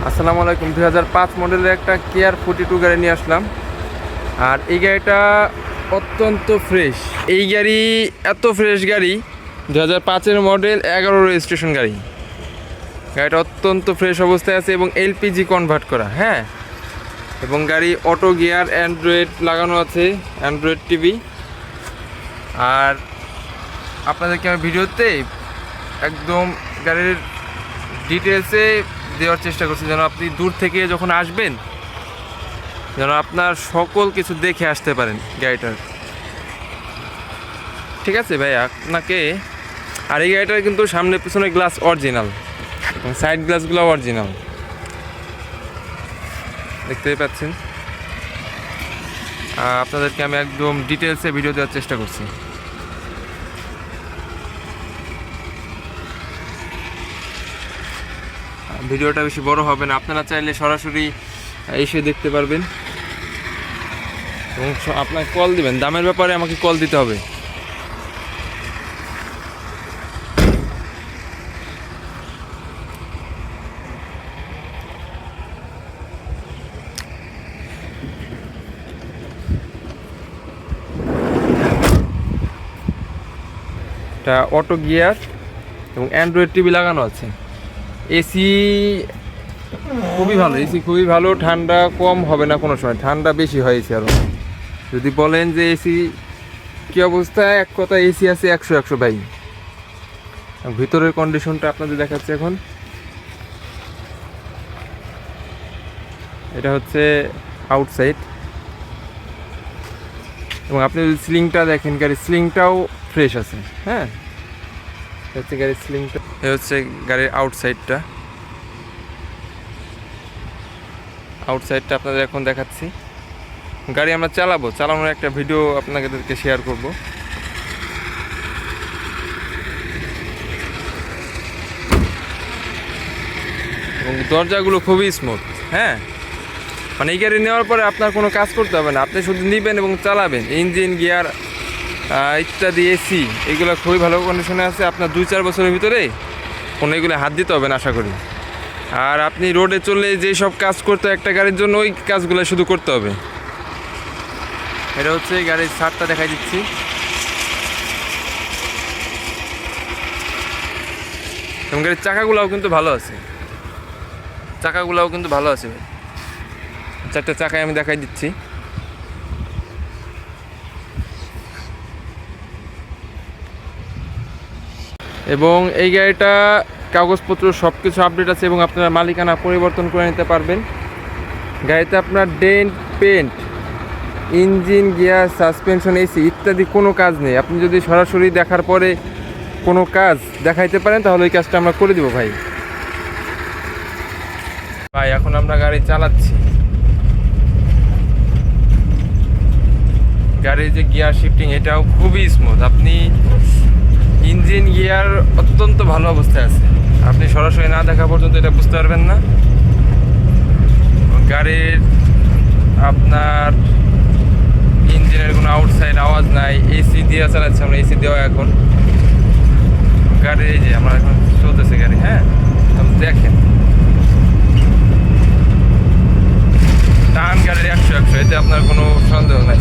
আসসালামু আলাইকুম। 2005 মডেলের একটা কেয়ার 42 গাড়ি নিয়ে আসলাম। আর এই গাড়িটা অত্যন্ত ফ্রেশ। এই গাড়ি এত ফ্রেশ গাড়ি, 2005-এর মডেল, 11 রেজিস্ট্রেশন গাড়ি। গাড়িটা অত্যন্ত ফ্রেশ অবস্থায় আছে এবং এলপিজি কনভার্ট করা। হ্যাঁ, এবং গাড়ি অটো গিয়ার, অ্যান্ড্রয়েড লাগানো আছে, অ্যান্ড্রয়েড টিভি। আর আপনাদেরকে আমি ভিডিওতে একদম গাড়ির ডিটেলসে দেওয়ার চেষ্টা করছি, যেন আপনি দূর থেকে যখন আসবেন যেন আপনার সকল কিছু দেখে আসতে পারেন গাড়িটার। ঠিক আছে ভাই আপনাকে। আর এই গাড়িটার কিন্তু সামনে পিছনে গ্লাস অরিজিনাল এবং সাইড গ্লাসগুলো অরিজিনাল, দেখতেই পাচ্ছেন। আপনাদেরকে আমি একদম ডিটেলসে ভিডিও দেওয়ার চেষ্টা করছি। ভিডিওটা বেশি বড় হবে না, আপনারা চাইলে সরাসরি এসে দেখতে পারবেন এবং আপনাকে কল দিবেন। দামের ব্যাপারে আমাকে কল দিতে হবে। এটা অটো গিয়ার এবং অ্যান্ড্রয়েড টিভি লাগানো আছে। এসি খুবই ভালো, এসি খুবই ভালো। ঠান্ডা কম হবে না কোনো সময়, ঠান্ডা বেশি হয়েছে আরও। যদি বলেন যে এসি কী অবস্থা, এক কথা এসি আছে 100 ভাই। ভিতরের কন্ডিশনটা আপনাদের দেখাচ্ছি এখন। এটা হচ্ছে আউটসাইড, এবং আপনি যদি সিলিংটা দেখেন, গাড়ির সিলিংটাও ফ্রেশ আছে। হ্যাঁ, হচ্ছে গাড়ির সিলিংটা, এ হচ্ছে গাড়ির আউটসাইডটা। আউটসাইডটা আপনাদের এখন দেখাচ্ছি। গাড়ি আমরা চালানোর একটা ভিডিও আপনাদেরকে শেয়ার করব। এবং দরজাগুলো খুবই স্মুথ। হ্যাঁ, মানে এই গাড়ি নেওয়ার পরে আপনার কোনো কাজ করতে হবে না, আপনি শুধু নেবেন এবং চালাবেন। ইঞ্জিন, গিয়ার ইত্যাদি, এসি, এগুলো খুবই ভালো কন্ডিশনে আছে। আপনার 2-4 বছরের ভিতরে কোনো এগুলো হাত দিতে হবে না আশা করি। আর আপনি রোডে চললে যেই সব কাজ করতে একটা গাড়ির জন্য, ওই কাজগুলো শুধু করতে হবে। এটা হচ্ছে গাড়ির ছাদটা দেখাই দিচ্ছি। এবং গাড়ির চাকাগুলোও কিন্তু ভালো আছে, চাকাগুলোও কিন্তু ভালো আছে। 4টা চাকায় আমি দেখাই দিচ্ছি। এবং এই গাড়িটা কাগজপত্র সব কিছু আপডেট আছে এবং আপনারা মালিকানা পরিবর্তন করে নিতে পারবেন। গাড়িতে আপনার dent, paint, engine, gear, suspension, AC ইত্যাদি কোনো কাজ নেই। আপনি যদি সরাসরি দেখার পরে কোনো কাজ দেখাইতে পারেন তাহলে ওই কাজটা আমরা করে দিব ভাই। এখন আমরা গাড়ি চালাচ্ছি। গাড়ির যে গিয়ার শিফটিং, এটাও খুবই স্মুথ। আপনি ইঞ্জিন, গিয়ার অত্যন্ত ভালো অবস্থায় আছে। আপনি সরাসরি না দেখা পর্যন্ত এটা বুঝতে পারবেন না। গাড়ির আপনার ইঞ্জিনের কোনো আউটসাইড আওয়াজ নাই। এসি দিয়ে চালাচ্ছি আমরা, এসি দেওয়া এখন গাড়ি। এই যে আমরা এখন চলতেছে গাড়ি। হ্যাঁ, দেখেন টান গাড়ির 100, এতে আপনার কোনো সন্দেহ নাই।